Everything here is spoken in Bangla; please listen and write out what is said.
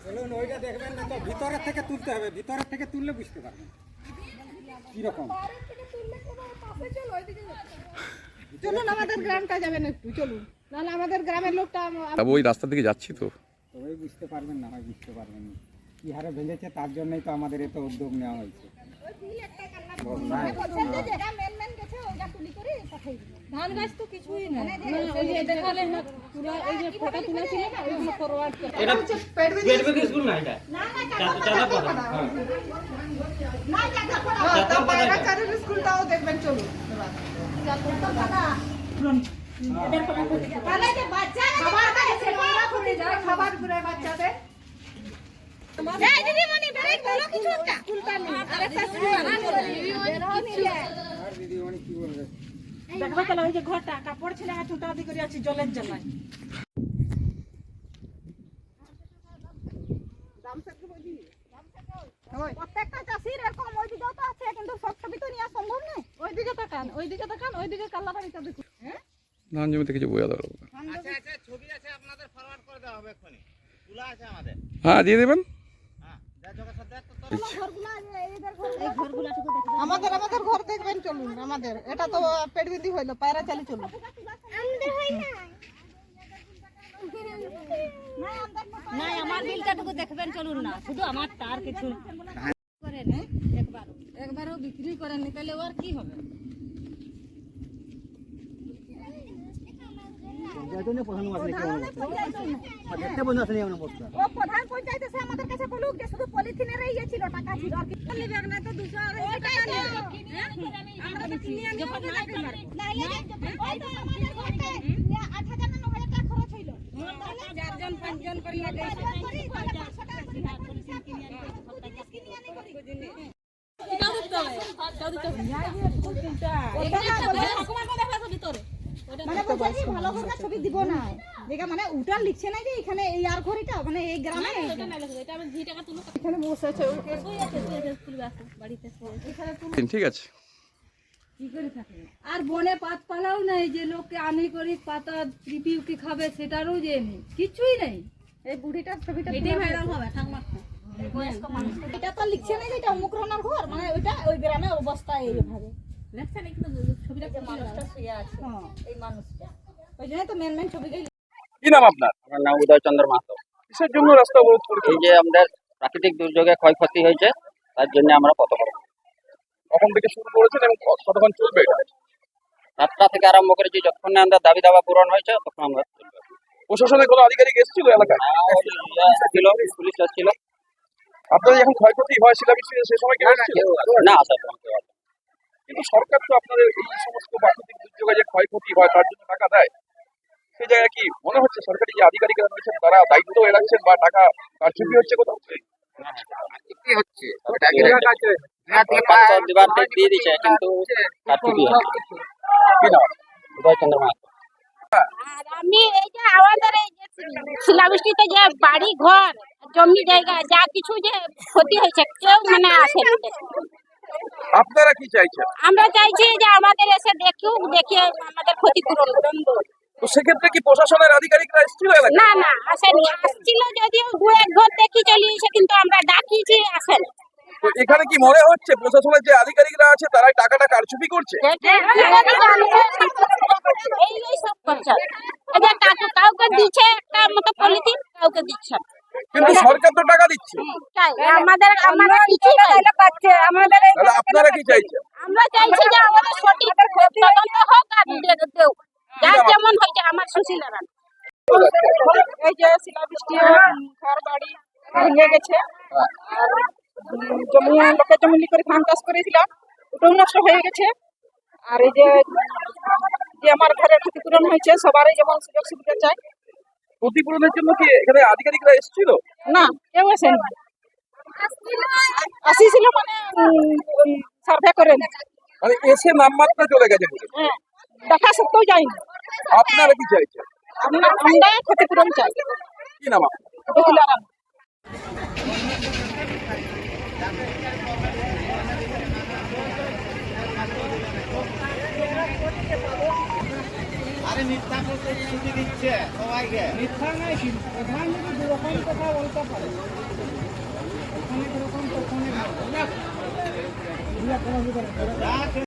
চলুন ওইটা দেখবেন না তো, ভিতরের থেকে তুলতে হবে, ভিতরের থেকে তুললে বুঝতে পারবেন কিরকম। চলুন আমাদের গ্রামটা যাবেন একটু, চলুন, নাহলে আমাদের গ্রামের লোকটা তবে ওই রাস্তার দিকে যাচ্ছি তো। তবেই বুঝতে পারবেন, না হয় বুঝতে পারবেন না কী হারে ভেঙেছে, তার জন্যই তো আমাদের এত উদ্যোগ নেওয়া হয়েছে। ধান গাছ তো কিছুই না, ওই যে দেখালে না তুলা, ওই যে ফটো তুলেছিল না ওইগুলো ফরওয়ার্ড করে। এটা পেটবিদি স্কুল না, এটা চাঁদা পাতা না, চাঁদা পাতা চাঁদা স্কুলটাও দেখবেন। চলুন চাঁদা পাতা এদের কোনো ক্ষতি করে না, যে বাচ্চা খাবার খায় সেটা করে যায়, খাবার করে বাচ্চাদের। এই দিদি মনি ব্রেক বলো কিছু একটা, স্কুলটা নেই আর একটা স্কুল বানানো দিদি আর দিদি মনি কি বলবে দেখো তো, ওই যে ঘরটা কাপড় ছেলে চুটা দি করে আছে জলের জ্বালায়। প্রত্যেকটা চাষির এরকম ওই দিকেও তো আছে, কিন্তু সব ছবি তো নেওয়া সম্ভব নয়। ওই দিকে তাকান, ওই দিকে তাকান, ওই দিকে কাল্লা বাড়িটা দেখুন। হ্যাঁ ধান জমিতে কিছু বোঝা দাঁড়াবো। আচ্ছা আচ্ছা, ছবি আছে আপনাদের ফরওয়ার্ড করে দেওয়া হবে এক্ষুনি, তুলা আছে আমাদের। হ্যাঁ দিয়ে দেবেন। আমাদের আমাদের ঘর দেখবেন। চলুন আমাদের, এটা তো পেটবিদি হইলো, পায়রা চালি। চলুন না, আমার বিলটাটুকু দেখবেন। চলুন না, শুধু আমার তার কিছু করেন, একবারও বিক্রি করেন, তাহলে ওর কি হবে? প্রধান পঞ্চায়েত এসে আমাদের কাছে বলুক যে শুধু পলিথিনের এই ছিল, টাকা ছিল আর কি নেবে না, তো 200 টাকা নেবে। আমরা তো কিনে আনি না, ওই তো আমাদের ঘরতে 8000 না 9000 টাকা খরচ হইলো, চারজন পাঁচজন করে লাগে মানে বলছি ভালো করে ছবি দিব না, দেখা মানে উটা লিখছে না যে এখানে এই আর ঘরিটা মানে এই গ্রামে এটা না লিখছে, এটা আমি 2 টাকা তুলো এখানে বসেছে ওই আছে তুলবে আছে বাড়িতে এখানে তুলো ঠিক আছে। কি করে থাকে আর বনে পাত পালাও নাই যে লোককে আনি করি পাতা ত্রিপি উকি খাবে, সেটারও যে নেই, কিছুই নেই। এই বুড়িটার ছবিটা এটাই ভাইরাল হবে থাকমাক। এটা তো লিখছে না যে এটা অমুক রনার ঘর, মানে ওইটা ওই গ্রামের অবস্থা এইভাবে লেখছে না, কিন্তু ছবিটা মানুষটা শুয়ে আছে, এই মানুষটা, ওই জন্য তো মেন মেন ছবি কি নাম আপনার? আমার নাম উদয় চন্দ্র মাহাতো। কিসের জন্য রাস্তা অবরোধ করেছে? এই যে আমাদের প্রাকৃতিক দুর্যোগে ক্ষয়ক্ষতি হয়েছে, তার জন্য আমরা পথ অবরোধ কখন থেকে শুরু করেছেন এবং কতক্ষণ চলবে এটা? 7টা থেকে আরম্ভ করেছি, যতক্ষণ না আমাদের দাবি দাবা পূরণ হয়েছে তখন আমরা চলবে। প্রশাসনের কোনো আধিকারিক এসেছিল এলাকায়? পুলিশ আসছিল। আপনাদের যখন ক্ষয়ক্ষতি হয় শিলাবৃষ্টিতে সে সময় কেউ এসেছিল? না আসার সময় কেউ আসেনি। কিন্তু সরকার তো আপনাদের এই সমস্ত প্রাকৃতিক দুর্যোগে যে ক্ষয়ক্ষতি হয় তার জন্য টাকা দেয়, সেই জায়গায় কি মনে হচ্ছে সরকারি যে আধিকারিকরা রয়েছেন তারা দায়িত্ব এড়াচ্ছেন বা টাকা কারচুপি হচ্ছে কোথাও? কি হচ্ছে দিবার দিয়ে দিচ্ছে, কিন্তু কারচুপি হচ্ছে। কি নাম? উদয় চন্দ্র মাহাতো। আর আমি এই যে আমাদের এই যে শিলাবৃষ্টিতে যে বাড়ি ঘর জমি জায়গা যা কিছু যে ক্ষতি হয়েছে কেউ মানে আসেনি দেখতে। আপনারা কি চাইছেন? আমরা চাইছি যে আমাদের এসে দেখে আমাদের ক্ষতিপূরণ করুন। তো সেক্ষেত্রে কি প্রশাসনের আধিকারিকরা এসেছিল এলাকায়? না না আসেনি, আসছিল যদিও 2-1 ঘর দেখি চলিয়েছে, কিন্তু আমরা ডাকিছি আসেনি। তো এখানে কি মনে হচ্ছে প্রশাসনের যে আধিকারিকরা আছে তারাই টাকাটা কারচুপি করছে? এই সব করছে, কাউকে দিচ্ছে একটা মতো পলিথিন, কাউকে দিচ্ছে না। কিন্তু সরকার তো টাকা দিচ্ছে। তাই আমরা কিছু পাচ্ছে আমাদের। তাহলে আপনারা কি চাইছেন? আমরা চাইছি যে আমাদের সঠিক তদন্ত হোক আর দেও, যার যেমন হয়েছে আমার সুশীলারা। এই যে শিলাবৃষ্টি ঘর বাড়ি ভেঙে গেছে, আর জমি লোকের জমি করে ধান চাষ করেছিলাম ওটাও নষ্ট হয়ে গেছে। আর এই যে আমার ঘরের ক্ষতিপূরণ হয়েছে, সবারই যেমন সুযোগ সুবিধা চাই। ক্ষতিপূরণের জন্য কি এখানে আধিকারিকরা এসেছিল? না, কেউ আসেনি। আসিছিল মানে সার্ভে করে, মানে এসে নামমাত্রা চলে গেছে। হ্যাঁ, দেখা সত্ত্বেও যায়নি। আপনারা কি চাইছেন? আমরা ক্ষতিপূরণ চাই। কি নাম আপনার? বকুলারাম। আরে মিথ্যা নাই, প্রধান যদি দুরকম কথা বলতে পারে, ওখানে যেরকম তখনই ভালো।